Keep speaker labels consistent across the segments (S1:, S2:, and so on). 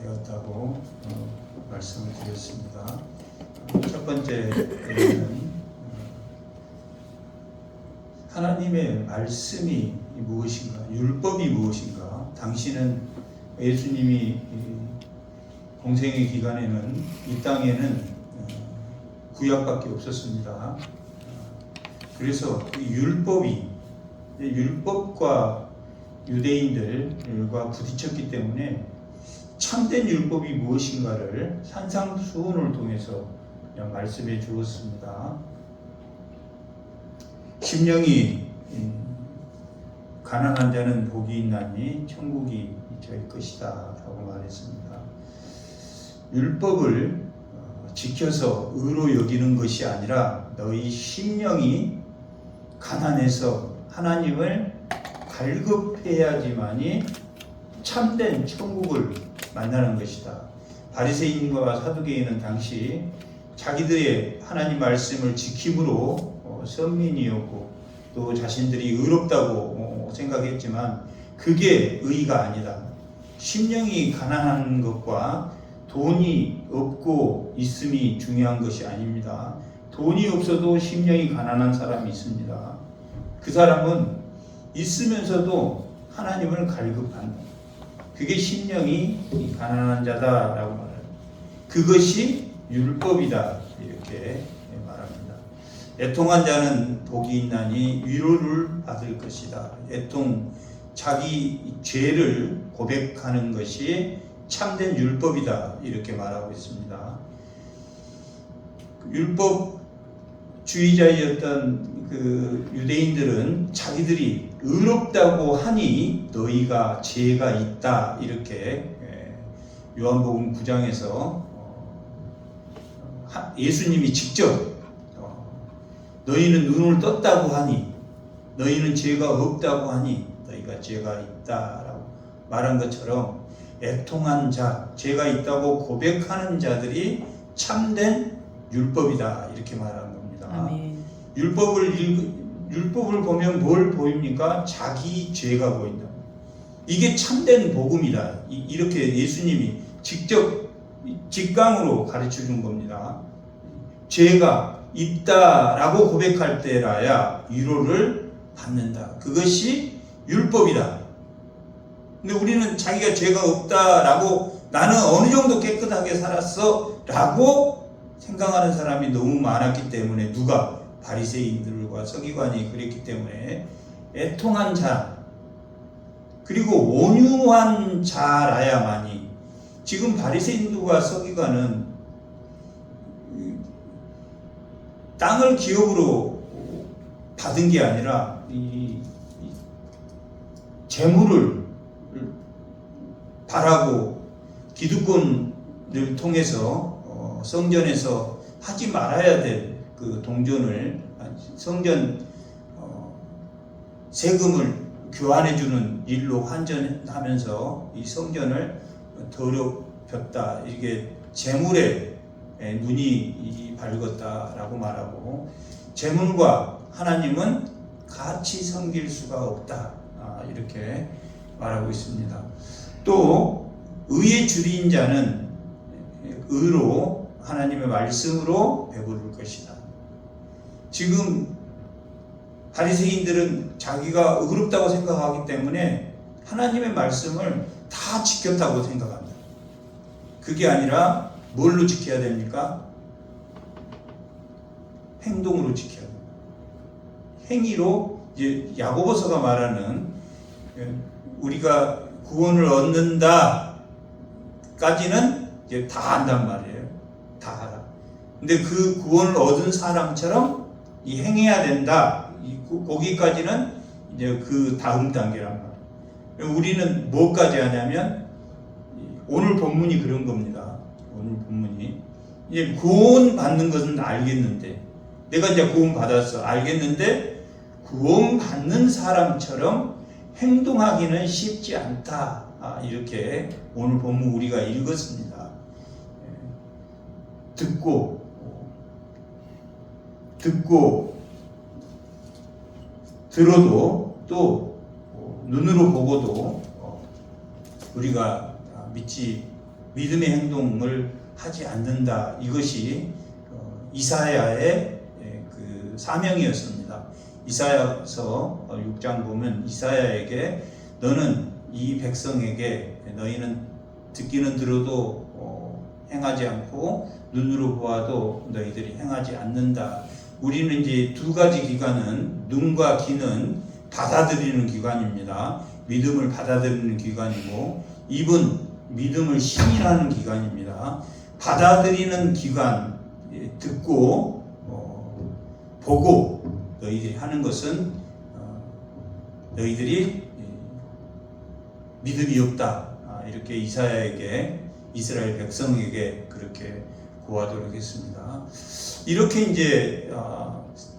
S1: 되었다고 말씀을 드렸습니다. 첫 번째는 하나님의 말씀이 무엇인가, 율법이 무엇인가. 당시는 예수님이 공생의 기간에는 이 땅에는 구약밖에 없었습니다. 그래서 율법과 유대인들과 부딪혔기 때문에 참된 율법이 무엇인가를 산상수훈을 통해서 말씀해 주었습니다. 심령이 가난한 자는 복이 있나니 천국이 저희 것이다 라고 말했습니다. 율법을 지켜서 의로 여기는 것이 아니라 너희 심령이 가난해서 하나님을 갈급해야지만이 참된 천국을 만나는 것이다. 바리새인과 사두개인은 당시 자기들의 하나님 말씀을 지킴으로 선민이었고 또 자신들이 의롭다고 생각했지만 그게 의가 아니다. 심령이 가난한 것과 돈이 없고 있음이 중요한 것이 아닙니다. 돈이 없어도 심령이 가난한 사람이 있습니다. 그 사람은 있으면서도 하나님을 갈급한다. 그게 심령이 가난한 자다라고 말합니다. 그것이 율법이다 이렇게 말합니다. 애통한 자는 복이 있나니 위로를 받을 것이다. 애통, 자기 죄를 고백하는 것이 참된 율법이다 이렇게 말하고 있습니다. 율법주의자였던 그 유대인들은 자기들이 의롭다고 하니 너희가 죄가 있다 이렇게 요한복음 9장에서 예수님이 직접 너희는 눈을 떴다고 하니 너희는 죄가 없다고 하니 너희가 죄가 있다라고 말한 것처럼 애통한 자, 죄가 있다고 고백하는 자들이 참된 율법이다 이렇게 말하는 겁니다.
S2: 아멘.
S1: 율법을 보면 뭘 보입니까? 자기 죄가 보인다. 이게 참된 복음이다. 이렇게 예수님이 직접 직강으로 가르쳐 준 겁니다. 죄가 있다라고 고백할 때라야 위로를 받는다. 그것이 율법이다. 근데 우리는 자기가 죄가 없다라고 나는 어느 정도 깨끗하게 살았어 라고 생각하는 사람이 너무 많았기 때문에 누가 바리새인들과 서기관이 그랬기 때문에 애통한 자 그리고 온유한 자라야만이 지금 바리새인들과 서기관은 땅을 기업으로 받은 게 아니라 이 재물을 바라고 기득권을 통해서 성전에서 하지 말아야 될 그 동전을 성전 세금을 교환해주는 일로 환전하면서 이 성전을 더럽혔다. 이게 재물에 눈이 밝았다라고 말하고 재물과 하나님은 같이 섬길 수가 없다. 이렇게 말하고 있습니다. 또 의에 줄인 자는 의로 하나님의 말씀으로 배부를 것이다. 지금 바리새인들은 자기가 의롭다고 생각하기 때문에 하나님의 말씀을 다 지켰다고 생각합니다. 그게 아니라 뭘로 지켜야 됩니까? 행동으로 지켜야 됩니다. 행위로 이제 야고보서가 말하는 우리가 구원을 얻는다까지는 이제 다 한단 말이에요. 다 하라. 근데 그 구원을 얻은 사람처럼 이 행해야 된다. 거기까지는 이제 그 다음 단계란 말이에요. 우리는 뭐까지 하냐면 오늘 본문이 그런 겁니다. 오늘 본문이 이제 구원 받는 것은 알겠는데 내가 이제 구원 받았어 알겠는데 구원 받는 사람처럼 행동하기는 쉽지 않다. 이렇게 오늘 본문 우리가 읽었습니다. 듣고 들어도 또 눈으로 보고도 우리가 믿지 믿음의 행동을 하지 않는다. 이것이 이사야의 그 사명이었습니다. 이사야서 6장 보면 이사야에게 너는 이 백성에게 너희는 듣기는 들어도 행하지 않고 눈으로 보아도 너희들이 행하지 않는다. 우리는 이제 두 가지 기관은 눈과 귀는 받아들이는 기관입니다. 믿음을 받아들이는 기관이고 입은 믿음을 시인하는 기관입니다. 받아들이는 기관, 듣고 보고 너희들이 하는 것은 너희들이 믿음이 없다. 이렇게 이사야에게 이스라엘 백성에게 그렇게 고하도록 했습니다. 이렇게 이제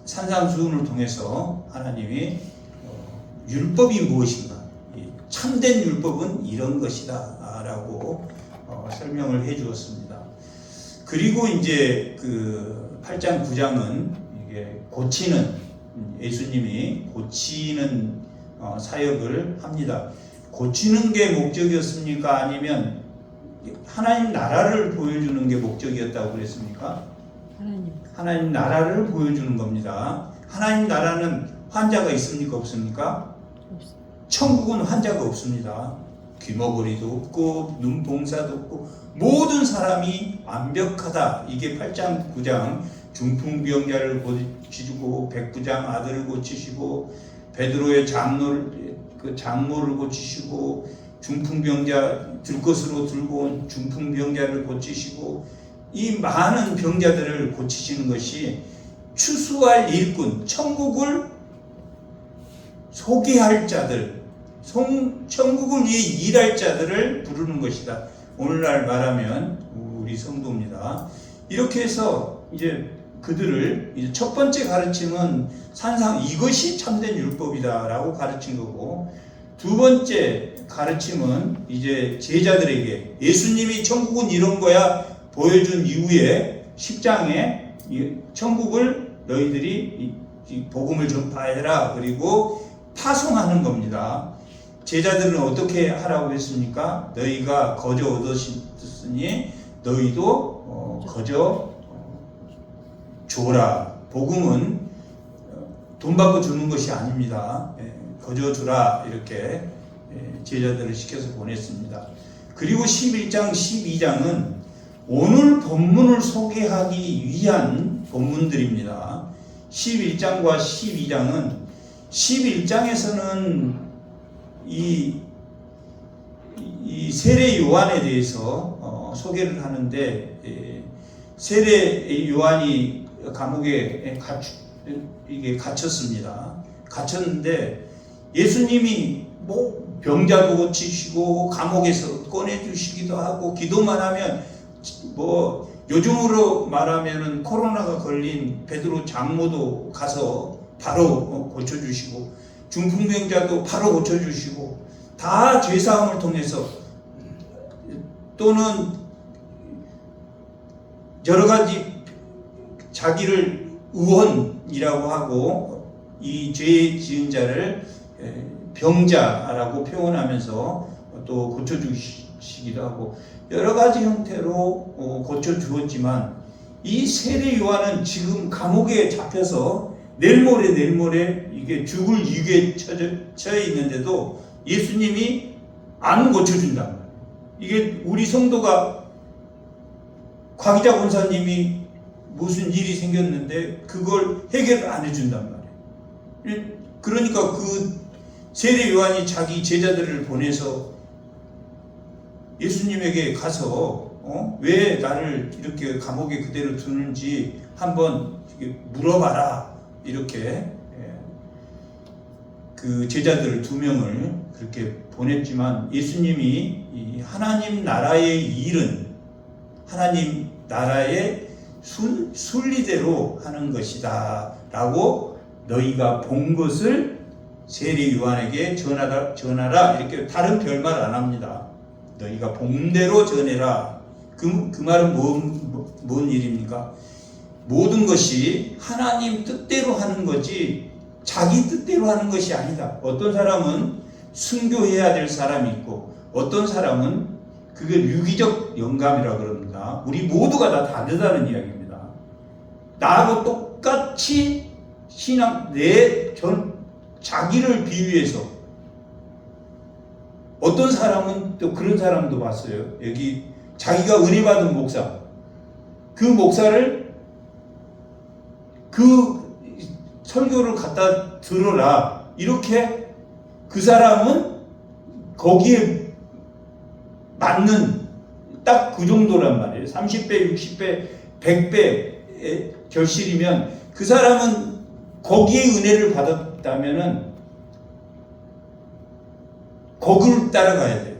S1: 산상수훈을 통해서 하나님이 율법이 무엇인가, 참된 율법은 이런 것이다 라고 설명을 해 주었습니다. 그리고 이제 그 8장 9장은 이게 고치는, 예수님이 고치는 사역을 합니다. 고치는 게 목적이었습니까? 아니면 하나님 나라를 보여주는 게 목적이었다고 그랬습니까? 하나님 나라를 보여주는 겁니다. 하나님 나라는 환자가 있습니까? 없습니까? 천국은 환자가 없습니다. 귀머거리도 없고 눈봉사도 없고 모든 사람이 완벽하다. 이게 8장 9장 중풍병자를 고치시고 백부장 아들을 고치시고 베드로의 장모를 고치시고 중풍병자 들것으로 들고 온 중풍병자를 고치시고 이 많은 병자들을 고치시는 것이 추수할 일꾼, 천국을 소개할 자들, 천국을 위해 일할 자들을 부르는 것이다. 오늘날 말하면 우리 성도입니다. 이렇게 해서 이제 그들을 이제 첫 번째 가르침은 산상 이것이 참된 율법이다라고 가르친 거고, 두 번째 가르침은 이제 제자들에게 예수님이 천국은 이런 거야 보여준 이후에 10장에 천국을 너희들이 복음을 전파해라 그리고 파송하는 겁니다. 제자들은 어떻게 하라고 했습니까? 너희가 거저 얻었으니 너희도 거저 줘라. 복음은 돈 받고 주는 것이 아닙니다. 거저 주라 이렇게 제자들을 시켜서 보냈습니다. 그리고 11장 12장은 오늘 본문을 소개하기 위한 본문들입니다. 11장과 12장은 11장에서는 이 세례 요한에 대해서 소개를 하는데, 세례 요한이 감옥에 갇혔습니다. 갇혔는데 예수님이 뭐 병자도 고치시고 감옥에서 꺼내주시기도 하고, 기도만 하면 뭐 요즘으로 말하면은 코로나가 걸린 베드로 장모도 가서 바로 고쳐주시고, 중풍병자도 바로 고쳐주시고, 다 죄사함을 통해서 또는 여러 가지 자기를 의원이라고 하고 이 죄 지은 자를 병자라고 표현하면서 또 고쳐주시기도 하고 여러 가지 형태로 고쳐주었지만, 이 세례 요한은 지금 감옥에 잡혀서 내일 모레 이게 죽을 위기에 처해 있는데도 예수님이 안 고쳐준단 말이에요. 이게 우리 성도가 과기자 권사님이 무슨 일이 생겼는데 그걸 해결을 안 해준단 말이에요. 그러니까 그 세례 요한이 자기 제자들을 보내서 예수님에게 가서 왜 나를 이렇게 감옥에 그대로 두는지 한번 물어봐라. 이렇게 그 제자들 2명을 그렇게 보냈지만, 예수님이 이 하나님 나라의 일은 하나님 나라의 순리대로 하는 것이다 라고 너희가 본 것을 세례 요한에게 전하라 이렇게 다른 별말 안 합니다. 너희가 본 대로 전해라. 그 말은 뭔 일입니까? 모든 것이 하나님 뜻대로 하는 거지 자기 뜻대로 하는 것이 아니다. 어떤 사람은 순교해야 될 사람이 있고, 어떤 사람은 그게 유기적 영감이라고 그럽니다. 우리 모두가 다 다르다는 이야기입니다. 나하고 똑같이 신앙, 자기를 비유해서 어떤 사람은 또 그런 사람도 봤어요. 여기 자기가 은혜 받은 목사, 그 목사를 그 설교를 갖다 들어라. 이렇게 그 사람은 거기에 맞는 딱 그 정도란 말이에요. 30배, 60배, 100배 결실이면 그 사람은 거기에 은혜를 받았다면은 거기를 따라가야 돼요.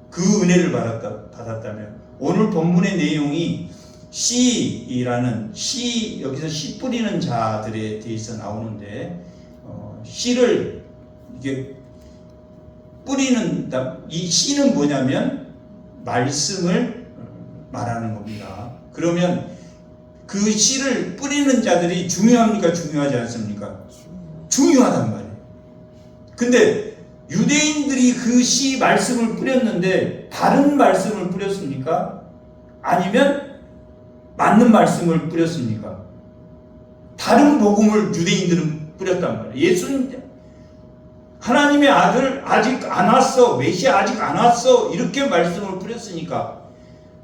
S1: 그 은혜를 받았다면. 오늘 본문의 내용이 씨라는 씨, 여기서 씨 뿌리는 자들에 대해서 나오는데 씨를 이게 뿌리는, 이 씨는 뭐냐면 말씀을 말하는 겁니다. 그러면 그 씨를 뿌리는 자들이 중요합니까? 중요하지 않습니까? 중요하단 말이에요. 근데 유대인들이 그 씨 말씀을 뿌렸는데 다른 말씀을 뿌렸습니까? 아니면 맞는 말씀을 뿌렸습니까? 다른 복음을 유대인들은 뿌렸단 말이에요. 예수님 하나님의 아들 아직 안 왔어, 메시아 아직 안 왔어, 이렇게 말씀을 뿌렸으니까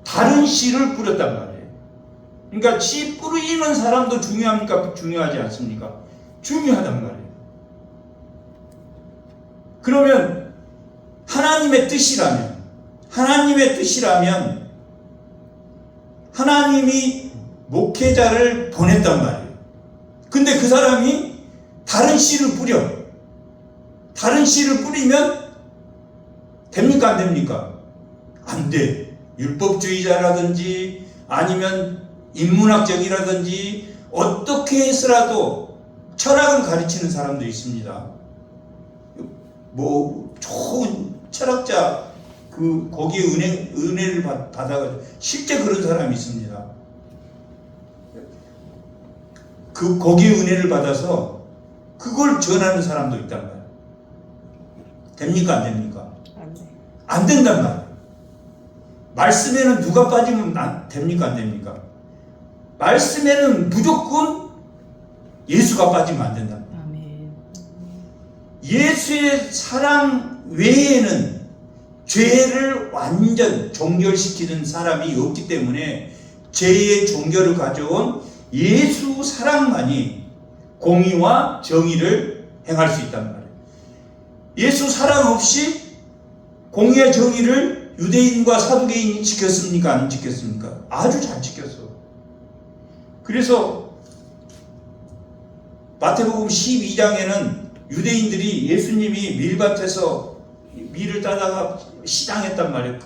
S1: 다른 씨를 뿌렸단 말이에요. 그러니까 씨 뿌리는 사람도 중요합니까? 중요하지 않습니까? 중요하단 말이에요. 그러면 하나님의 뜻이라면 하나님이 목회자를 보냈단 말이에요. 근데 그 사람이 다른 씨를 뿌리면 됩니까? 안 됩니까? 안 돼. 율법주의자라든지 아니면 인문학적이라든지 어떻게 해서라도 철학을 가르치는 사람도 있습니다. 뭐 좋은 철학자 거기에 은혜를 받아가지고 실제 그런 사람이 있습니다. 거기에 은혜를 받아서 그걸 전하는 사람도 있단 말이에요. 됩니까? 안 됩니까?
S2: 안 돼.
S1: 안 된단 말이에요. 말씀에는 누가 빠지면 됩니까? 안 됩니까? 말씀에는 무조건 예수가 빠지면 안 된다.
S2: 아멘.
S1: 예수의 사랑 외에는 죄를 완전 종결시키는 사람이 없기 때문에 죄의 종결을 가져온 예수 사랑만이 공의와 정의를 행할 수 있단 말이에요. 예수 사랑 없이 공의와 정의를 유대인과 사두개인이 지켰습니까? 안 지켰습니까? 아주 잘 지켰어. 그래서 마태복음 12장에는 유대인들이 예수님이 밀밭에서 밀을 따다가 시장했단 말이에요.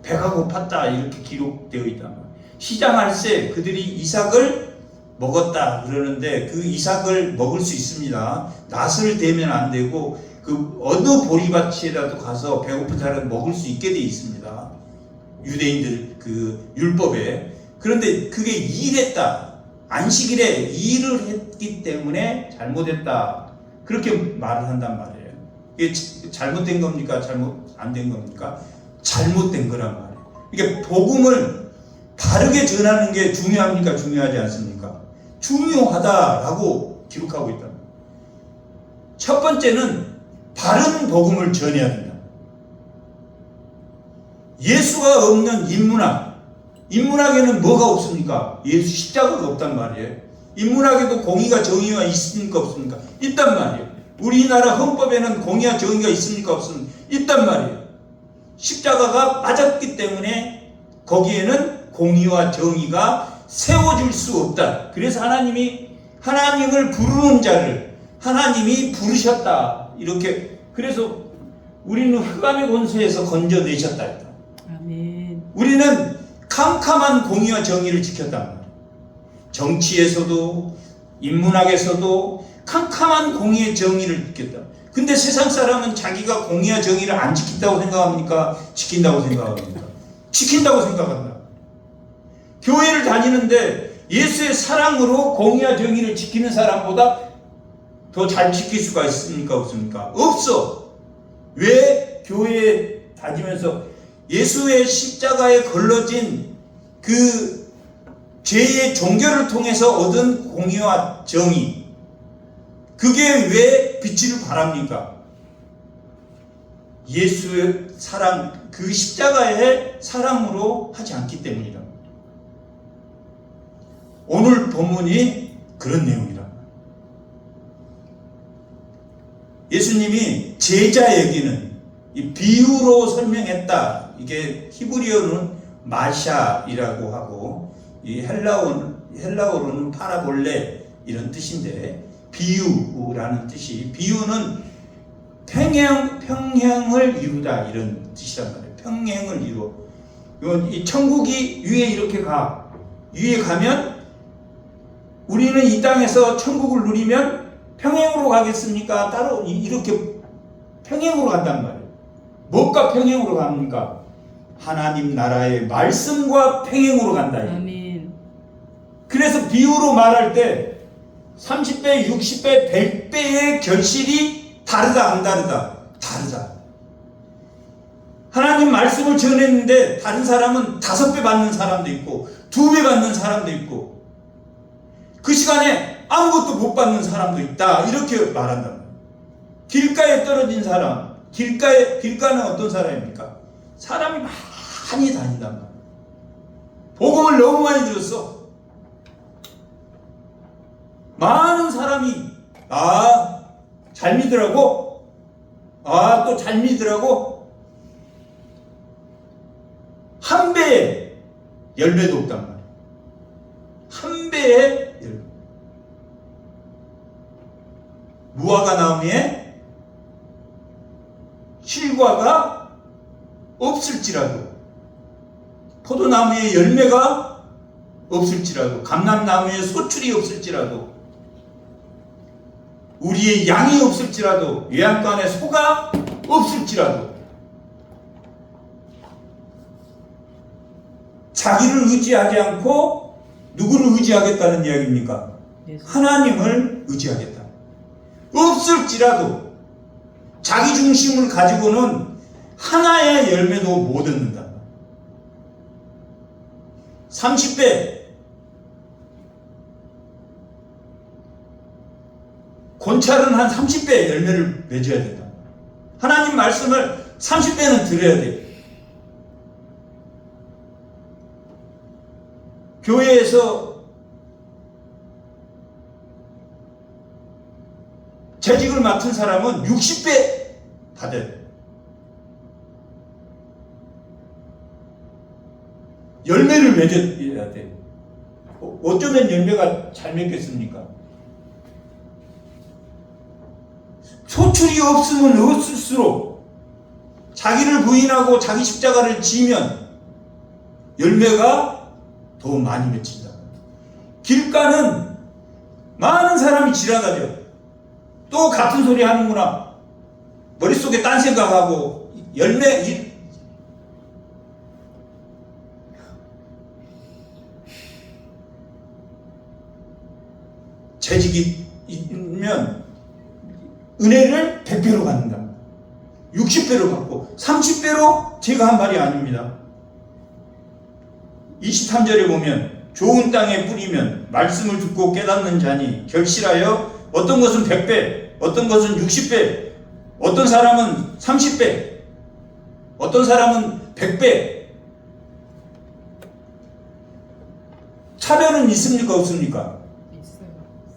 S1: 배가 고팠다 이렇게 기록되어 있단 말이에요. 시장할 때 그들이 이삭을 먹었다 그러는데 그 이삭을 먹을 수 있습니다. 낫을 대면 안 되고 그 어느 보리밭이라도 가서 배고픈 사람 먹을 수 있게 돼 있습니다. 유대인들 그 율법에. 그런데 그게 일했다. 안식일에 일을 했기 때문에 잘못했다. 그렇게 말을 한단 말이에요. 이게 잘못된 겁니까? 잘못 안 된 겁니까? 잘못된 거란 말이에요. 이게 복음을 바르게 전하는 게 중요합니까? 중요하지 않습니까? 중요하다라고 기록하고 있다. 첫 번째는 바른 복음을 전해야 된다. 예수가 없는 인문학에는 뭐가 없습니까? 예수 십자가가 없단 말이에요. 인문학에도 공의가 정의가 있습니까? 없습니까? 있단 말이에요. 우리나라 헌법에는 공의와 정의가 있습니까? 없습니까? 있단 말이에요. 십자가가 맞았기 때문에 거기에는 공의와 정의가 세워질 수 없다. 그래서 하나님을 부르는 자를 하나님이 부르셨다. 이렇게. 그래서 우리는 흑암의 권세에서 건져내셨다.
S2: 아멘.
S1: 우리는 캄캄한 공의와 정의를 지켰단 말이에요. 정치에서도 인문학에서도 캄캄한 공의의 정의를 지켰다. 근데 세상 사람은 자기가 공의와 정의를 안 지킨다고 생각합니까? 지킨다고 생각합니까? 지킨다고 생각한다. 교회를 다니는데 예수의 사랑으로 공의와 정의를 지키는 사람보다 더 잘 지킬 수가 있습니까? 없습니까? 없어. 왜 교회에 다니면서 예수의 십자가에 걸러진 그 죄의 종결을 통해서 얻은 공의와 정의, 그게 왜 빛을 발합니까? 예수의 사랑, 그 십자가의 사랑으로 하지 않기 때문이다. 오늘 본문이 그런 내용이다. 예수님이 제자에게는 이 비유로 설명했다. 이게 히브리어는 마샤이라고 하고, 이 헬라어로는 파라볼레 이런 뜻인데, 비유라는 뜻이, 비유는 평행을 이루다 이런 뜻이란 말이에요. 평행을 이루어. 이 천국이 위에 이렇게 가. 위에 가면 우리는 이 땅에서 천국을 누리면 평행으로 가겠습니까? 따로 이렇게 평행으로 간단 말이에요. 무엇과 평행으로 갑니까? 하나님 나라의 말씀과 평행으로 간다.
S2: 아멘.
S1: 그래서 비유로 말할 때 30배, 60배, 100배의 결실이 다르다, 안 다르다? 다르다. 하나님 말씀을 전했는데 다른 사람은 5배 받는 사람도 있고 2배 받는 사람도 있고 그 시간에 아무것도 못 받는 사람도 있다. 이렇게 말한단 말이에요. 길가에 떨어진 사람, 길가는 어떤 사람입니까? 사람이 많이 다닌단 말이에요. 복음을 너무 많이 들었어. 많은 사람이 잘 믿으라고? 또 잘 믿으라고? 한 배의 열매도 없단 말이에요. 한 배의 열매. 무화과 나무에 실과가 없을지라도, 포도나무에 열매가 없을지라도, 감람나무에 소출이 없을지라도, 우리의 양이 없을지라도, 외양간에 소가 없을지라도, 자기를 의지하지 않고 누구를 의지하겠다는 이야기입니까? 하나님을 의지하겠다. 없을지라도 자기 중심을 가지고는 하나의 열매도 못 얻는다. 30배 권찰은 한 30배의 열매를 맺어야 된다. 하나님 말씀을 30배는 들어야 돼. 교회에서 재직을 맡은 사람은 60배 받아야 돼. 열매를 맺어야 돼. 어쩌면 열매가 잘 맺겠습니까? 소출이 없으면 없을수록 자기를 부인하고 자기 십자가를 지면 열매가 더 많이 맺힌다. 길가는 많은 사람이 지나가죠. 또 같은 소리 하는구나. 머릿속에 딴 생각하고 재직이 있으면 은혜를 100배로 받는다. 60배로 받고 30배로 제가 한 말이 아닙니다. 23절에 보면 좋은 땅에 뿌리면 말씀을 듣고 깨닫는 자니 결실하여 어떤 것은 100배, 어떤 것은 60배, 어떤 사람은 30배, 어떤 사람은 100배. 차별은 있습니까? 없습니까?
S2: 있어요.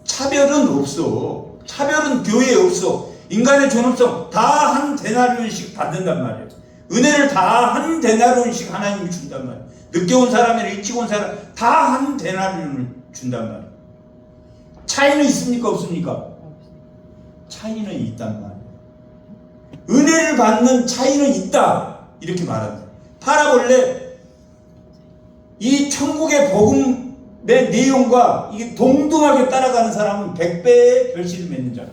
S1: 차별은 없어. 차별은 교회에 없어. 인간의 존엄성 다 한 데나리온씩 받는단 말이에요. 은혜를 다 한 데나리온씩 하나님이 준단 말이에요. 늦게 온 사람이나 일찍 온 사람 다 한 데나리온을 준단 말이에요. 차이는 있습니까? 없습니까? 차이는 있단 말이에요. 은혜를 받는 차이는 있다. 이렇게 말합니다. 파라볼레 이 천국의 복음의 내용과 이게 동등하게 따라가는 사람은 100배의 결실을 맺는 자다.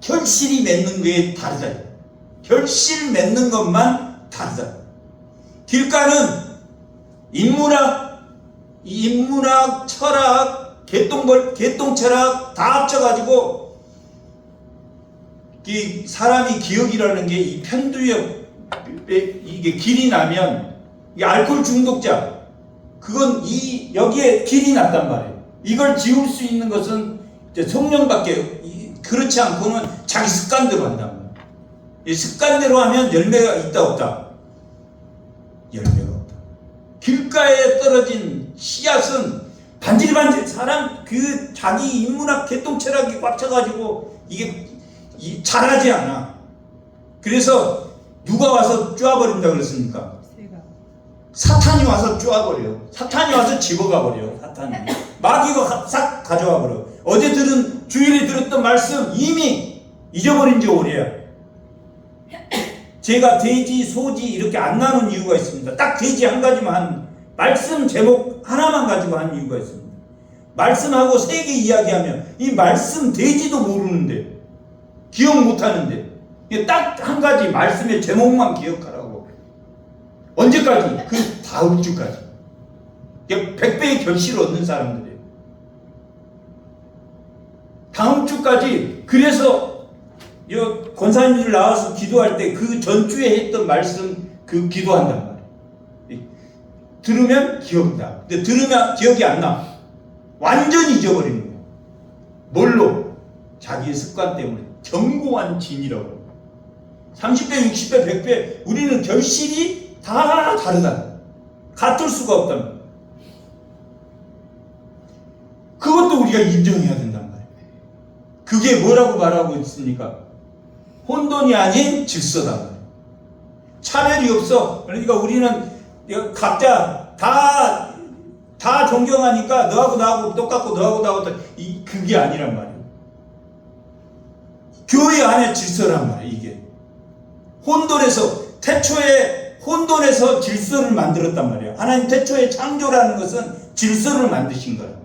S1: 결실이 맺는 게 다르다. 결실 맺는 것만 다르다. 길가는 인문학, 철학, 개똥철학 다 합쳐가지고 이 사람이 기억이라는 게 이 편두엽 이게 길이 나면 이 알코올 중독자 그건 여기에 길이 났단 말이에요. 이걸 지울 수 있는 것은 이제 성령밖에 그렇지 않고는 자기 습관대로 한단 말이에요. 이 습관대로 하면 열매가 있다 없다? 열매가 없다. 길가에 떨어진 씨앗은 반질반질 사람 그 자기 인문학 개똥철학이 꽉 차가지고 이게 자라지 않아. 그래서 누가 와서 쪼아버린다 그랬습니까? 사탄이 와서 쪼아버려요. 사탄이 와서 집어가버려요. 사탄이 마귀가 싹 가져와버려. 어제 주일에 들었던 말씀 이미 잊어버린 지 오래야. 제가 돼지, 소지 이렇게 안 나눈 이유가 있습니다. 딱 돼지 한 가지만 말씀 제목 하나만 가지고 한 이유가 있습니다. 말씀하고 세 개 이야기하면 이 말씀 돼지도 모르는데 기억 못하는데 딱 한 가지 말씀의 제목만 기억하라고. 언제까지? 그 다음 주까지. 100배의 결실을 얻는 사람들이에요. 다음 주까지. 그래서 권사님들 나와서 기도할 때 그 전주에 했던 말씀 그 기도한단 말이에요. 들으면 기억나. 근데 들으면 기억이 안 나. 완전히 잊어버리는 거예요. 뭘로? 자기의 습관 때문에. 견고한 진이라고. 30배, 60배, 100배 우리는 결실이 다 다르다. 같을 수가 없단 말이에요. 그것도 우리가 인정해야 된단 말이에요. 그게 뭐라고 말하고 있습니까? 혼돈이 아닌 질서다 말이에요. 차별이 없어. 그러니까 우리는 각자 다 존경하니까 너하고 나하고 똑같고 너하고 나하고 그게 아니란 말이에요. 교회 안에 질서란 말이에요. 이게 태초에 혼돈에서 질서를 만들었단 말이에요. 하나님 태초에 창조라는 것은 질서를 만드신 거예요.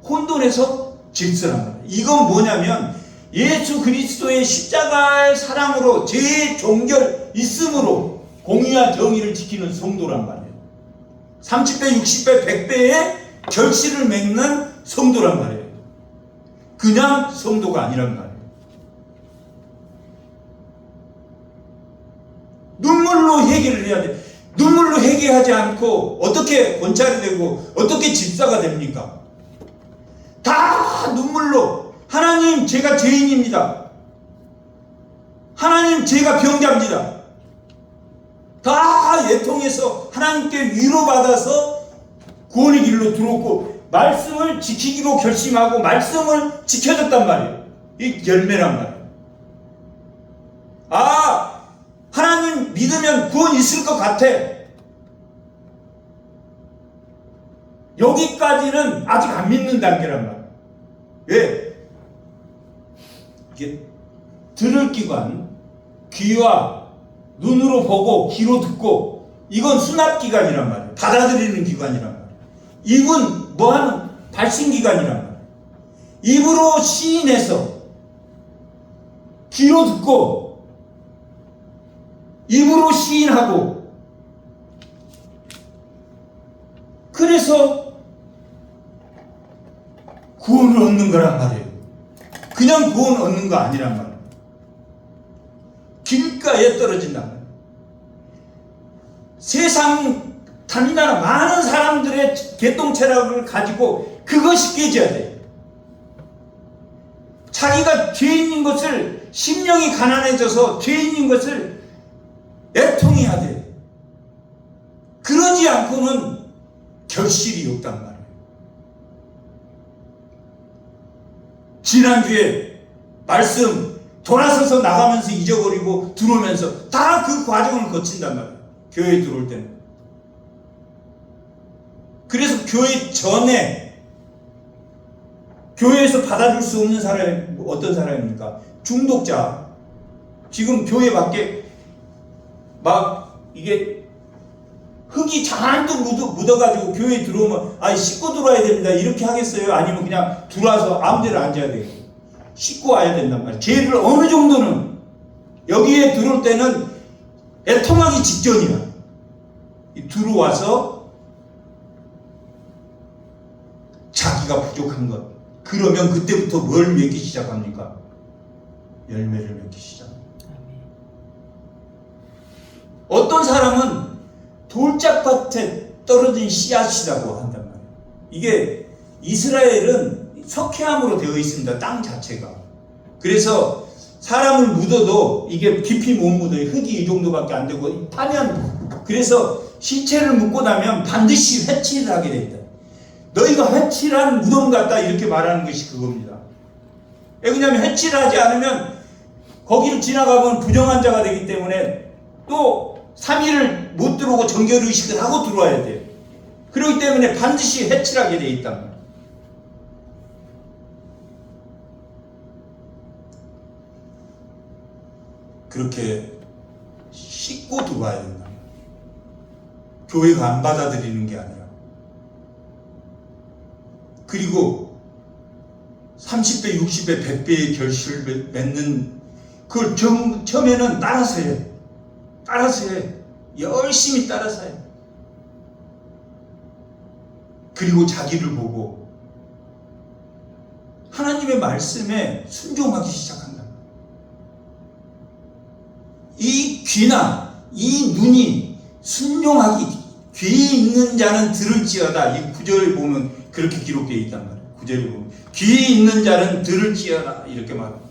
S1: 혼돈에서 질서란 말이에요. 이건 뭐냐면 예수 그리스도의 십자가의 사랑으로 재종결 있음으로 공의와 정의를 지키는 성도란 말이에요. 30배, 60배, 100배의 결실을 맺는 성도란 말이에요. 그냥 성도가 아니란 말이에요. 눈물로 해결을 해야 돼. 눈물로 해결하지 않고 어떻게 권찰이 되고 어떻게 집사가 됩니까? 다 눈물로 하나님 제가 죄인입니다. 하나님 제가 병자입니다. 다 애통해서 하나님께 위로받아서 구원의 길로 들어오고 말씀을 지키기로 결심하고 말씀을 지켜줬단 말이에요. 이 열매란 말이에요. 하나님 믿으면 구원 있을 것 같아. 여기까지는 아직 안 믿는 단계란 말이에요. 왜? 이게 들을 기관, 귀와 눈으로 보고 귀로 듣고 이건 수납기관이란 말이에요. 받아들이는 기관이란 말이에요. 입은 뭐하는 발신기관이란 말이에요. 입으로 시인해서 귀로 듣고 입으로 시인하고 그래서 구원을 얻는 거란 말이에요. 그냥 구원 얻는 거 아니란 말이에요. 길가에 떨어진단 말이에요. 세상 다니나 많은 사람들의 개똥체락을 가지고 그것이 깨져야 돼요. 자기가 죄인인 것을 심령이 가난해져서 죄인인 것을 애통해야 돼. 그러지 않고는 결실이 없단 말이에요. 지난주에 말씀 돌아서서 나가면서 잊어버리고 들어오면서 다 그 과정을 거친단 말이에요. 교회에 들어올 때는. 그래서 교회 전에 교회에서 받아줄 수 없는 사람이 어떤 사람입니까? 중독자. 지금 교회 밖에 막 이게 흙이 잔뜩 묻어가지고 교회에 들어오면 씻고 들어와야 됩니다. 이렇게 하겠어요? 아니면 그냥 들어와서 아무 데나 앉아야 돼요? 씻고 와야 된단 말이에요. 죄를 어느 정도는 여기에 들어올 때는 애통하기 직전이야. 들어와서 자기가 부족한 것. 그러면 그때부터 뭘 맺기 시작합니까? 열매를 맺기 시작합니다. 어떤 사람은 돌짝밭에 떨어진 씨앗이라고 한단 말이에요. 이게 이스라엘은 석회암으로 되어 있습니다. 땅 자체가. 그래서 사람을 묻어도 이게 깊이 못 묻어요. 흙이 이 정도밖에 안 되고 파면, 그래서 시체를 묻고 나면 반드시 회치를 하게 됩니다. 너희가 회칠한 무덤 같다 이렇게 말하는 것이 그겁니다. 왜냐하면 회치를 하지 않으면 거기를 지나가면 부정한 자가 되기 때문에 또 3일을 못 들어오고 정결의식을 하고 들어와야 돼요. 그렇기 때문에 반드시 회칠하게 되어 있단 말이에요. 그렇게 씻고 들어와야 된다. 교회가 안 받아들이는 게 아니라. 그리고 30배, 60배, 100배의 결실을 맺는 그걸 처음에는 따라서 해. 따라서 해. 열심히 따라서 해. 그리고 자기를 보고 하나님의 말씀에 순종하기 시작한다. 이 귀나 이 눈이 순종하기, 귀 있는 자는 들을지어다. 이 구절을 보면 그렇게 기록되어 있단 말이에요. 구절을 보면 귀 있는 자는 들을지어다 이렇게 말합니다.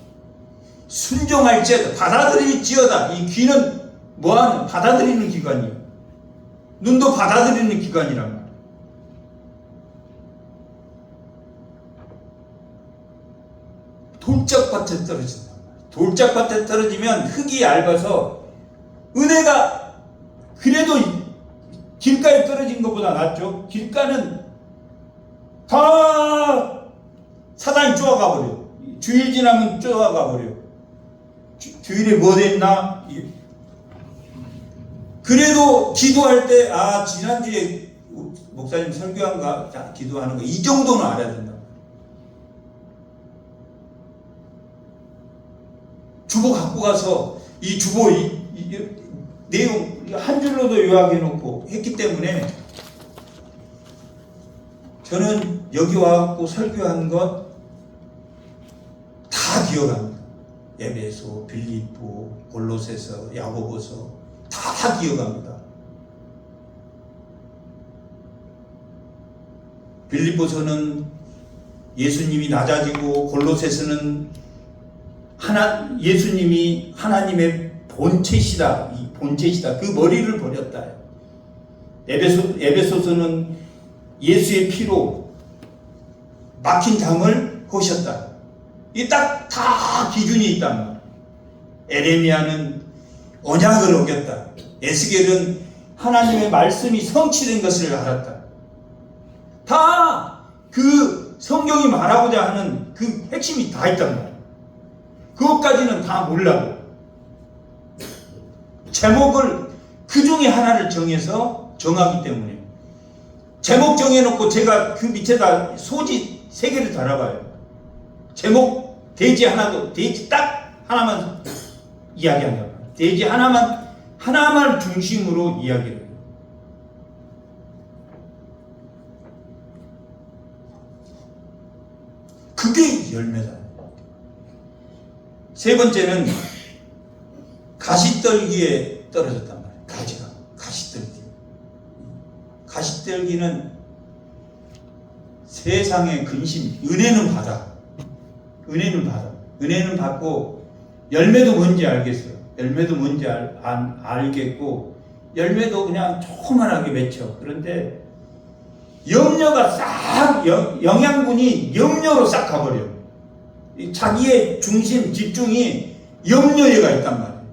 S1: 순종할지어다, 받아들일지어다. 이 귀는 뭐하는? 받아들이는 기관이에요. 눈도 받아들이는 기관이란 말이에요. 돌짝밭에 떨어진다. 돌짝밭에 떨어지면 흙이 얇아서 은혜가 그래도 길가에 떨어진 것보다 낫죠. 길가는 다 사단이 쪼아가 버려. 주일 지나면 쪼아가 버려. 주일에 뭐 됐나? 그래도 기도할 때, 아, 지난주에 목사님 설교한가? 기도하는 거, 이 정도는 알아야 된다. 주보 갖고 가서 이 주보 내용 한 줄로도 요약해 놓고 했기 때문에 저는 여기 와갖고 설교한 것 다 기억합니다. 에베소, 빌립보, 골로새서, 야고보서 다 기억합니다. 빌립보서는 예수님이 낮아지고, 골로새서는 예수님이 하나님의 본체시다. 이 본체시다. 그 머리를 버렸다. 에베소서는 예수의 피로 막힌 담을 허셨다. 이 딱 다 기준이 있단 말이에요. 에레미야는 언약을 어겼다. 에스겔은 하나님의 말씀이 성취된 것을 알았다. 다 그 성경이 말하고자 하는 그 핵심이 다 있단 말이에요. 그것까지는 다 몰라도 제목을 그 중에 하나를 정하기 때문에 제목 정해놓고 제가 그 밑에다 소지 3개를 달아봐요. 제목 돼지 하나도, 돼지 딱 하나만 이야기한다. 돼지 하나만 중심으로 이야기를 해요. 그게 열매다. 세 번째는 가시떨기에 떨어졌단 말이에요. 가시떨기. 가시떨기는 세상의 근심, 은혜는 받고 열매도 뭔지 알겠어요. 열매도 뭔지 알겠고, 열매도 그냥 조그만하게 맺혀. 그런데 염려가 싹, 영양분이 염려로 싹 가버려. 자기의 중심, 집중이 염려에가 있단 말이에요.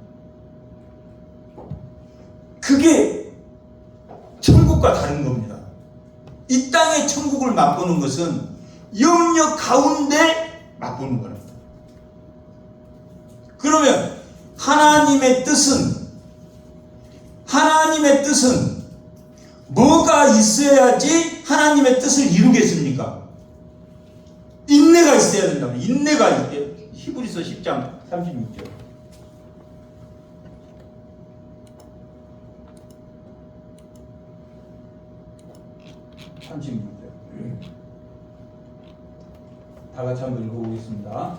S1: 그게 천국과 다른 겁니다. 이 땅의 천국을 맛보는 것은 염려 가운데 맛보는 겁니다. 그러면 하나님의 뜻은 뭐가 있어야지 하나님의 뜻을 이루겠습니까? 인내가 있어야 된다면, 인내가 있게. 히브리서 10장 36절. 다 같이 한번 읽어보겠습니다.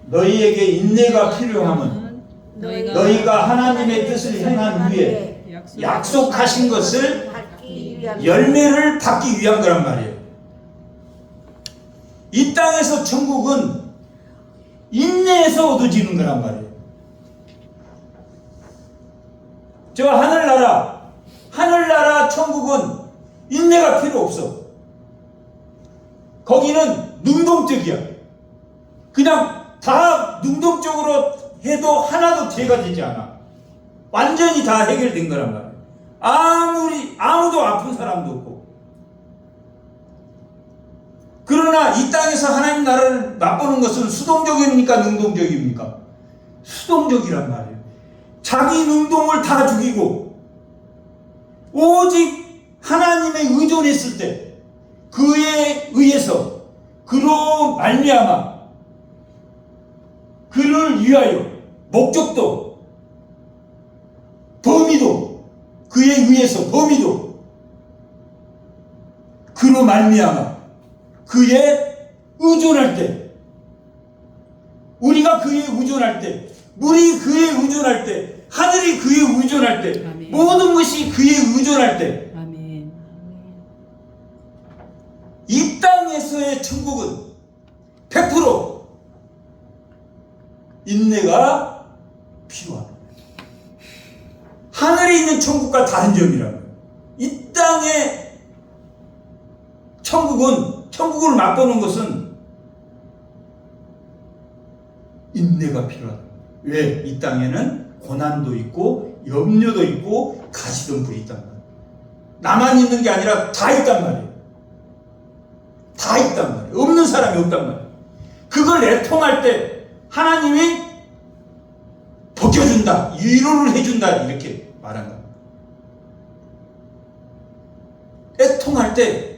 S1: 너희에게 인내가 필요함은 너희가 하나님의 뜻을 행한 후에 약속하신 것을 열매를 받기 위한 거란 말이에요. 이 땅에서 천국은 인내에서 얻어지는 거란 말이에요. 저 하늘나라 천국은 인내가 필요 없어. 거기는 능동적이야. 그냥 다 능동적으로 해도 하나도 죄가 되지 않아. 완전히 다 해결된 거란 말이에요. 아무도 아픈 사람도 없고. 그러나 이 땅에서 하나님 나라를 맛보는 것은 수동적입니까? 능동적입니까? 수동적이란 말이에요. 자기 능동을 다 죽이고 오직 하나님에 의존했을 때 그에 의해서 그로 말미암아 그를 위하여 목적도 범위도 그에 의해서 범위도 그로 말미암아 그에 의존할 때 우리가 그에 의존할 때 물이 그에 의존할 때 하늘이 그에 의존할 때
S2: 아멘.
S1: 모든 것이 그에 의존할 때
S2: 아멘.
S1: 이 땅에서의 천국은 100% 인내가 필요합니다. 하늘에 있는 천국과 다른 점이라고요. 이 땅의 천국을 맛보는 것은 인내가 필요하다. 왜? 이 땅에는 고난도 있고 염려도 있고 가시덤불이 있단 말이에요. 나만 있는 게 아니라 다 있단 말이에요. 다 있단 말이에요. 없는 사람이 없단 말이에요. 그걸 애통할 때 하나님이 벗겨준다, 위로를 해준다 이렇게 말한 겁니다. 애통할 때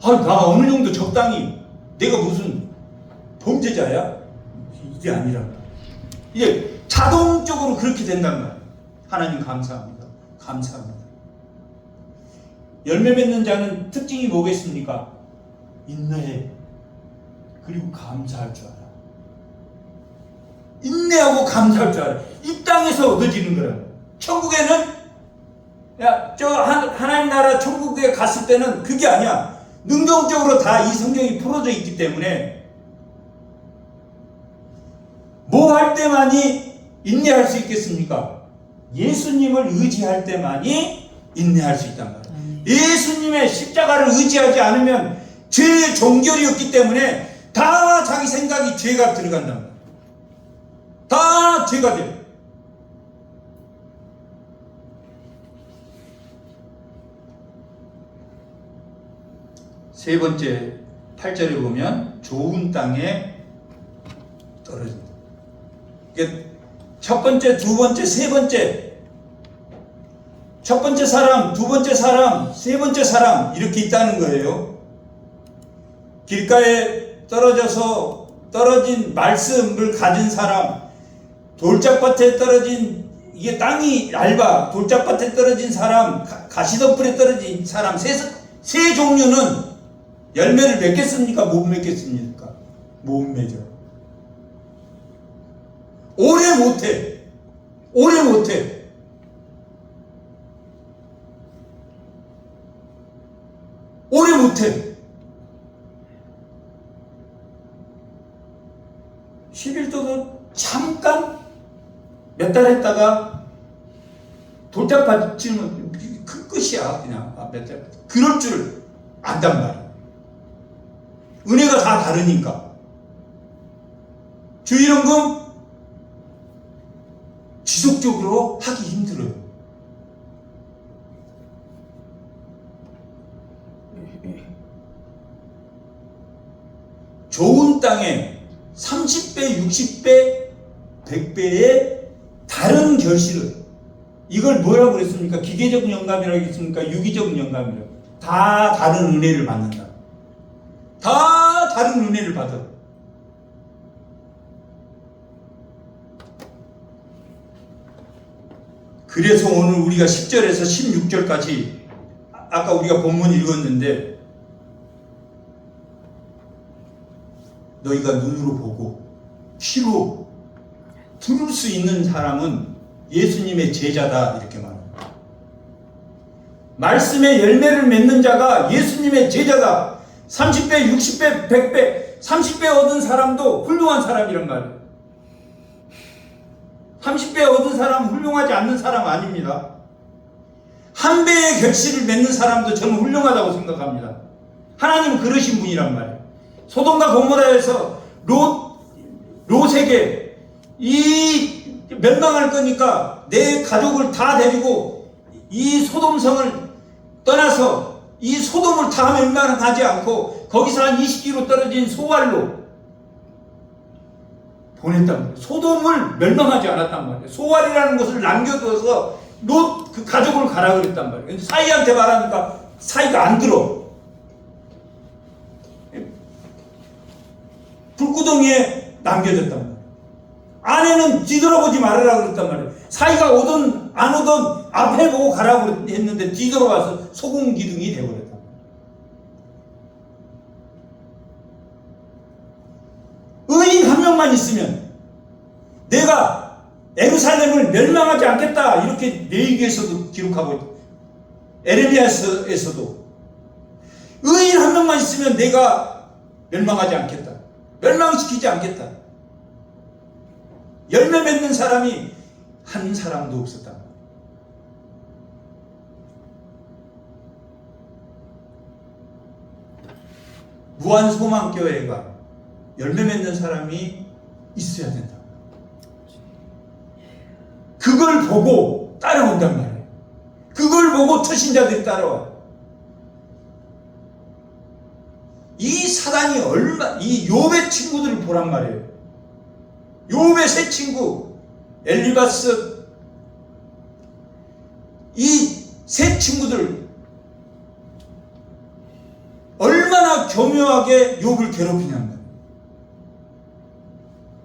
S1: 나 어느 정도 적당히 내가 무슨 범죄자야? 이게 아니라 이제 자동적으로 그렇게 된단 말이에요. 하나님 감사합니다. 감사합니다. 열매 맺는 자는 특징이 뭐겠습니까? 인내해. 그리고 감사할 줄 알아. 인내하고 감사할 줄 알아. 이 땅에서 얻어지는 거라고. 천국에는 하나님 나라 천국에 갔을 때는 그게 아니야. 능동적으로 다 이 성경이 풀어져 있기 때문에 뭐 할 때만이 인내할 수 있겠습니까? 예수님을 의지할 때만이 인내할 수 있단 말이에요. 예수님의 십자가를 의지하지 않으면 죄의 종결이었기 때문에 다 자기 생각이 죄가 들어간단 말이에요. 다 죄가 돼요. 세 번째 8절에 보면 좋은 땅에 떨어진다. 첫 번째, 두 번째, 세 번째, 첫 번째 사람, 두 번째 사람, 세 번째 사람 이렇게 있다는 거예요. 길가에 떨어진 말씀을 가진 사람, 돌짝밭에 떨어진 이게 땅이 얇아 돌짝밭에 떨어진 사람, 가시덤불에 떨어진 사람 세 종류는 열매를 맺겠습니까? 못 맺겠습니까? 못 맺어. 오래 못해. 오래 못해. 오래 못해. 11도도 잠깐 몇 달 했다가 돌짝밭 치면 그 끝이야. 그냥 몇 달. 그럴 줄 안단 말이야. 은혜가 다 다르니까. 주일연금 지속적으로 하기 힘들어요. 좋은 땅에 30배, 60배, 100배의 다른 결실을 이걸 뭐라고 그랬습니까? 기계적 영감이라고 했습니까? 유기적 영감이라고. 다 다른 은혜를 받는다. 다 다른 은혜를 받아. 그래서 오늘 우리가 10절에서 16절까지 아까 우리가 본문 읽었는데 너희가 눈으로 보고 귀로 부를 수 있는 사람은 예수님의 제자다 이렇게 말합니다. 말씀의 열매를 맺는 자가 예수님의 제자다. 30배, 60배, 100배, 30배 얻은 사람도 훌륭한 사람이란 말이에요. 30배 얻은 사람은 훌륭하지 않는 사람 아닙니다. 한 배의 결실을 맺는 사람도 저는 훌륭하다고 생각합니다. 하나님은 그러신 분이란 말이에요. 소돔과 고모라에서 롯에게 이 멸망할 거니까 내 가족을 다 데리고 이 소돔성을 떠나서 이 소돔을 다 멸망하지 않고 거기서 한 20km 떨어진 소알로 보냈단 말이에요. 소돔을 멸망하지 않았단 말이에요. 소알이라는 곳을 남겨두어서 롯 그 가족을 가라 그랬단 말이에요. 근데 사이한테 말하니까 사이가 안 들어. 불구덩이에 남겨졌단 말이에요. 아내는 뒤돌아보지 말으라 그랬단 말이에요. 사이가 오든 안 오든 앞에 보고 가라고 했는데 뒤돌아와서 소금 기둥이 되어버렸단 말이에요. 의인 한 명만 있으면 내가 예루살렘을 멸망하지 않겠다 이렇게 레위기에서도 기록하고 있다. 에레미야서에서도 의인 한 명만 있으면 내가 멸망하지 않겠다. 멸망시키지 않겠다. 열매 맺는 사람이 한 사람도 없었다. 무한소망교회가 열매 맺는 사람이 있어야 된다. 그걸 보고 따라온단 말이에요. 그걸 보고 투신자들이 따라와. 이 사단이 이 욥의 친구들을 보란 말이에요. 욥의 세 친구 엘리바스, 이 세 친구들 얼마나 교묘하게 욥을 괴롭히냐는 거예요.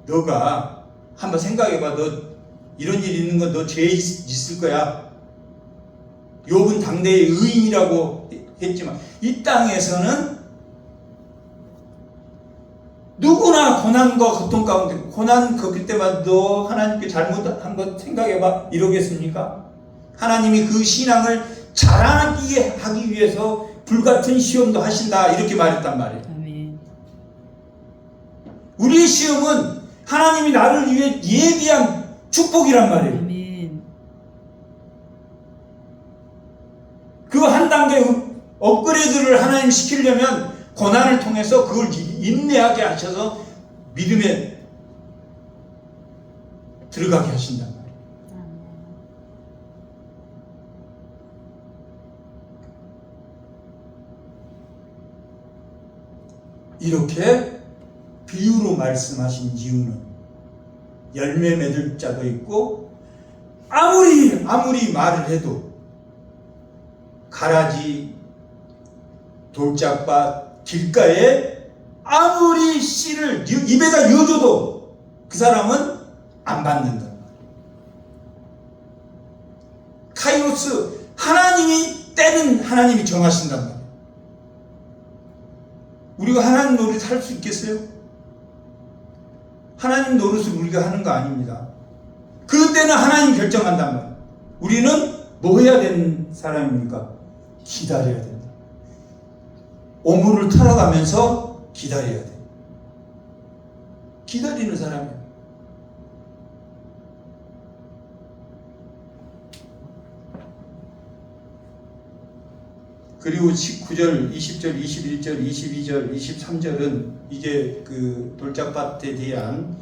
S1: 너가 한번 생각해봐. 너 이런 일 있는 건 너 죄 있을 거야. 욥은 당대의 의인이라고 했지만 이 땅에서는 누구나 고난과 고통 가운데 고난 겪을 때마다 너 하나님께 잘못한 것 생각해봐 이러겠습니까? 하나님이 그 신앙을 자라나게 하기 위해서 불같은 시험도 하신다 이렇게 말했단 말이에요. 아멘. 우리의 시험은 하나님이 나를 위해 예비한 축복이란 말이에요. 아멘. 그 한 단계 업그레이드를 하나님 시키려면 고난을 통해서 그걸 인내하게 하셔서 믿음에 들어가게 하신단 말이에요. 이렇게 비유로 말씀하신 이유는 열매 맺을 자도 있고 아무리 말을 해도 가라지 돌짝밭 길가에 아무리 씨를 입에다 여줘도 그 사람은 안 받는다. 카이로스 하나님이 때는 하나님이 정하신단 말이에요. 우리가 하나님 노릇 할 수 있겠어요? 하나님 노릇을 우리가 하는 거 아닙니다. 그때는 하나님 결정한단 말이에요. 우리는 뭐 해야 되는 사람입니까? 기다려야 된다. 오물을 털어가면서 기다려야 돼. 기다리는 사람이에요. 그리고 19절, 20절, 21절, 22절, 23절은 이제 그 돌짝밭에 대한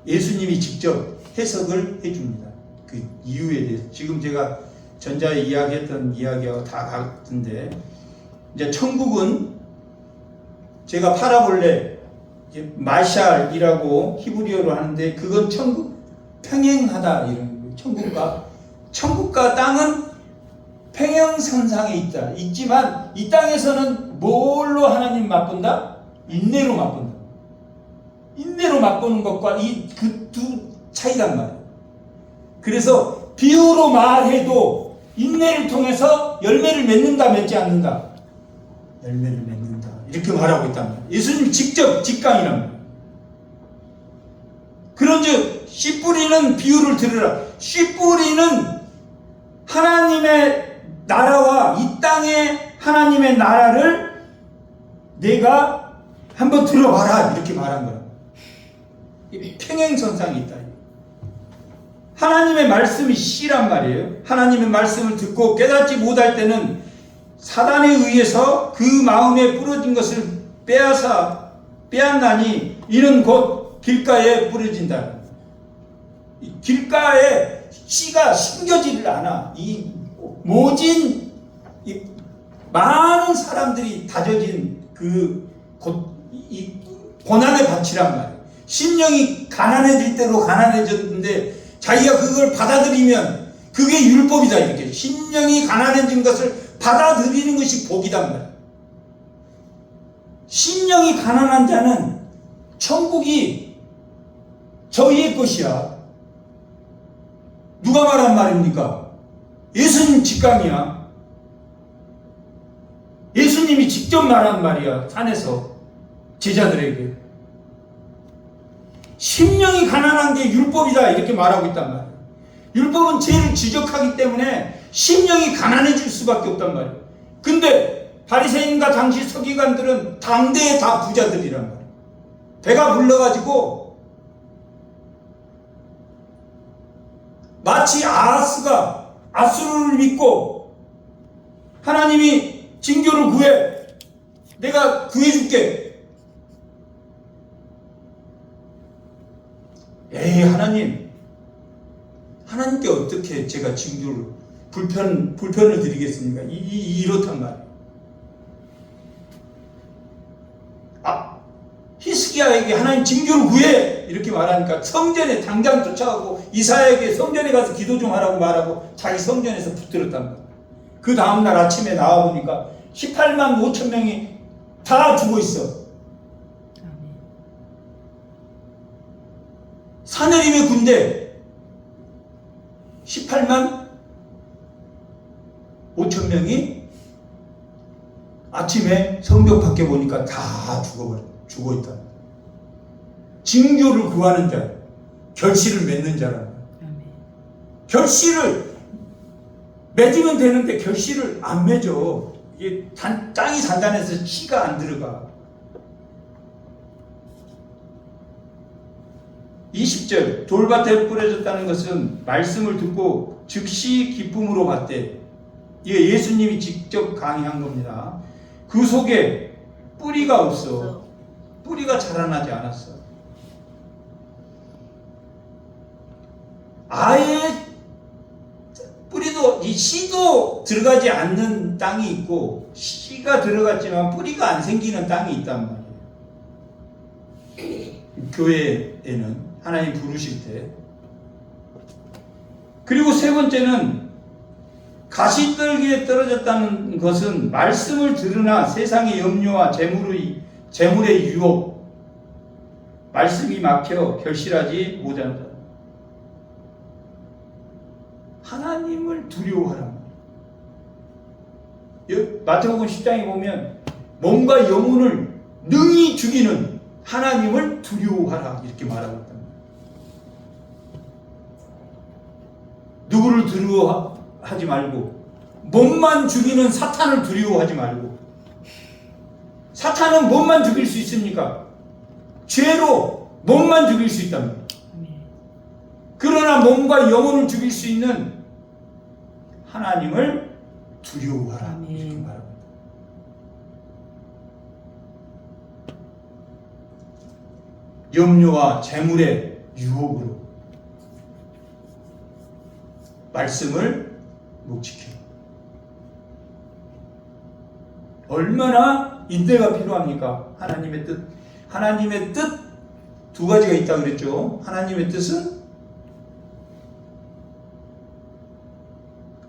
S1: 예수님이 직접 해석을 해줍니다. 그 이유에 대해서. 지금 제가 전자에 이야기했던 이야기하고 다 같은데, 이제 천국은 제가 파라볼레, 마샬이라고 히브리어로 하는데, 그건 천국, 평행하다, 이런 거예요. 천국과 땅은 평행선상에 있지만 이 땅에서는 뭘로 하나님 맛본다? 인내로 맛본다. 인내로 맛보는 것과 그 두 차이란 말이에요. 그래서 비유로 말해도 인내를 통해서 열매를 맺는다, 맺지 않는다? 열매를 맺는다. 이렇게 말하고 있단 말이에요. 예수님 직접 직강이란 말이에요. 그런즉 씨 뿌리는 비유를 들으라. 씨 뿌리는 하나님의 나라와 이 땅의 하나님의 나라를 내가 한번 들어봐라 이렇게 말한 거야. 평행선상이 있다. 하나님의 말씀이 씨란 말이에요. 하나님의 말씀을 듣고 깨닫지 못할 때는 사단에 의해서 그 마음에 뿌려진 것을 빼앗나니 이는 곧 길가에 뿌려진다. 길가에 씨가 심겨지를 않아. 이 모진 많은 사람들이 다져진 이 고난의 밭이란 말이에요. 심령이 가난해질 대로 가난해졌는데 자기가 그걸 받아들이면 그게 율법이다 이렇게. 심령이 가난해진 것을 받아들이는 것이 복이단 말이에요. 심령이 가난한 자는 천국이 저희의 것이야. 누가 말한 말입니까? 예수님 직감이야. 예수님이 직접 말한 말이야. 산에서 제자들에게. 심령이 가난한 게 율법이다 이렇게 말하고 있단 말이야. 율법은 죄를 지적하기 때문에 심령이 가난해질 수밖에 없단 말이야. 근데 바리새인과 당시 서기관들은 당대에 다 부자들이란 말이야. 배가 불러가지고 마치 아수르를 믿고 하나님이 징조를 구해. 내가 구해줄게. 에이 하나님께 어떻게 제가 징조를 불편을 드리겠습니까? 이렇단 말이에요. 히스기야에게 하나님 징조를 구해 이렇게 말하니까 성전에 당장 쫓아가고 이사야에게 성전에 가서 기도 좀 하라고 말하고 자기 성전에서 붙들었단 말이에요. 그 다음날 아침에 나와보니까 18만 5천 명이 다 죽어 있어. 사내림의 군대 18만 5천 명이 아침에 성벽 밖에 보니까 다 죽어있다. 징조를 구하는 자, 결실을 맺는 자라. 결실을 맺으면 되는데 결실을 안 맺어. 이게 땅이 단단해서 씨가 안 들어가. 20절 돌밭에 뿌려졌다는 것은 말씀을 듣고 즉시 기쁨으로 받되, 이게 예수님이 직접 강의한 겁니다. 그 속에 뿌리가 없어. 뿌리가 자라나지 않았어. 아예 뿌리도 이 씨도 들어가지 않는 땅이 있고 씨가 들어갔지만 뿌리가 안 생기는 땅이 있단 말이에요. 교회에는 하나님 부르실 때. 그리고 세 번째는 가시떨기에 떨어졌다는 것은 말씀을 들으나 세상의 염려와 재물의 유혹, 말씀이 막혀 결실하지 못한다. 하나님을 두려워하라. 마태복음 10장에 보면 몸과 영혼을 능히 죽이는 하나님을 두려워하라 이렇게 말하고 있다. 누구를 두려워하지 말고 몸만 죽이는 사탄을 두려워하지 말고. 사탄은 몸만 죽일 수 있습니까? 죄로 몸만 죽일 수 있답니다. 그러나 몸과 영혼을 죽일 수 있는 하나님을 두려워하라 이렇게 말합니다. 염려와 재물의 유혹으로 말씀을 못 지켜. 얼마나 인내가 필요합니까? 하나님의 뜻. 하나님의 뜻 두 가지가 있다고 그랬죠. 하나님의 뜻은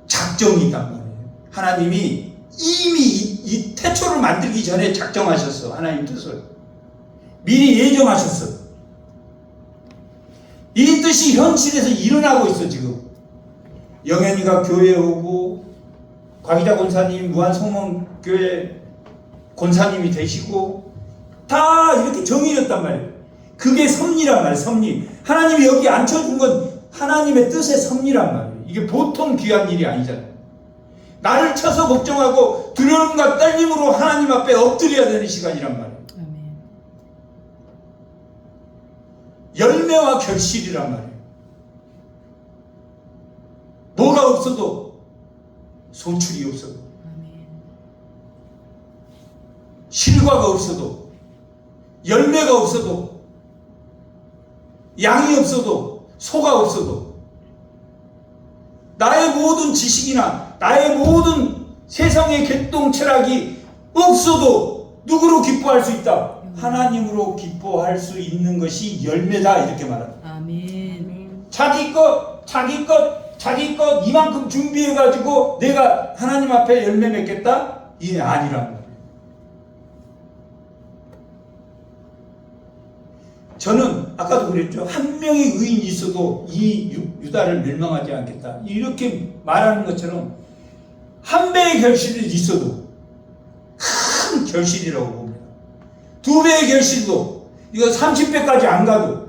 S1: 작정이 있단 말이에요. 하나님이 이미 이 태초를 만들기 전에 작정하셨어. 하나님 뜻을 미리 예정하셨어. 이 뜻이 현실에서 일어나고 있어. 지금 영현이가 교회에 오고 과기자 권사님 무한성원교회 권사님이 되시고 다 이렇게 정해졌단 말이에요. 그게 섭리란 말이에요. 섭리. 하나님이 여기 앉혀준 건 하나님의 뜻의 섭리란 말이에요. 이게 보통 귀한 일이 아니잖아요. 나를 쳐서 걱정하고 두려움과 떨림으로 하나님 앞에 엎드려야 되는 시간이란 말이에요.
S2: 아멘.
S1: 열매와 결실이란 말이에요. 뭐가 없어도 소출이 없어도
S2: 아멘.
S1: 실과가 없어도 열매가 없어도 양이 없어도 소가 없어도 나의 모든 지식이나 나의 모든 세상의 개똥 철학이 없어도 누구로 기뻐할 수 있다? 하나님으로 기뻐할 수 있는 것이 열매다 이렇게 말합니다.
S2: 아멘.
S1: 자기 것 이만큼 준비해가지고 내가 하나님 앞에 열매 맺겠다? 이게 아니란 말이에요. 저는 아까도 그랬죠. 한 명의 의인이 있어도 이 유다를 멸망하지 않겠다. 이렇게 말하는 것처럼 한 배의 결실이 있어도 큰 결실이라고 봅니다. 두 배의 결실도 이거 30배까지 안 가도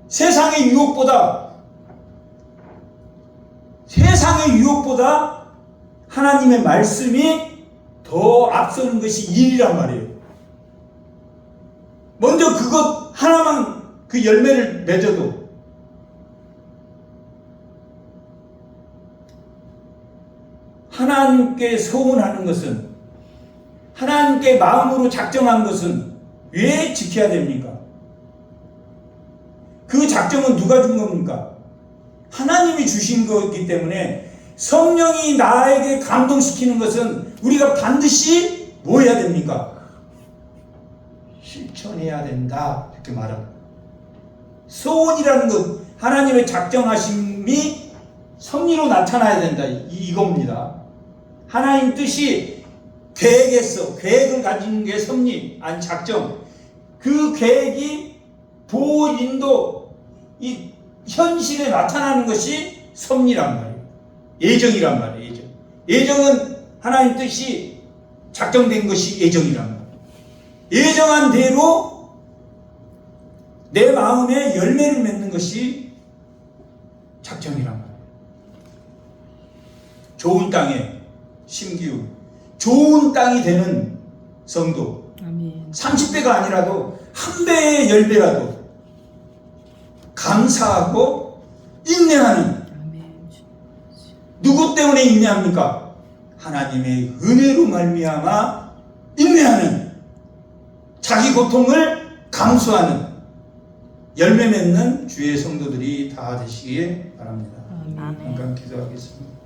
S1: 세상의 유혹보다 하나님의 말씀이 더 앞서는 것이 일이란 말이에요. 먼저 그것 하나만 그 열매를 맺어도 하나님께 서원하는 것은 하나님께 마음으로 작정한 것은 왜 지켜야 됩니까? 그 작정은 누가 준 겁니까? 하나님이 주신 거기 때문에 성령이 나에게 감동시키는 것은 우리가 반드시 뭐 해야 됩니까? 실천해야 된다 이렇게 말합니다. 소원이라는 것 하나님의 작정하심이 섭리로 나타나야 된다 이겁니다. 하나님 뜻이 계획을 가지는 게 섭리 아니 작정. 그 계획이 보호 인도 이 현실에 나타나는 것이 섭리란 말이에요. 예정이란 말이에요. 예정은 하나님 뜻이 작정된 것이 예정이란 말이에요. 예정한 대로 내 마음에 열매를 맺는 것이 작정이란 말이에요. 좋은 땅에 심기우, 좋은 땅이 되는 성도,
S2: 아멘.
S1: 30배가 아니라도 한 배의 열매라도 감사하고 인내하는.
S2: 아멘.
S1: 누구 때문에 인내합니까? 하나님의 은혜로 말미암아 인내하는, 자기 고통을 감수하는 열매 맺는 주의 성도들이 다 되시길 바랍니다.
S2: 아멘.
S1: 잠깐 기도하겠습니다.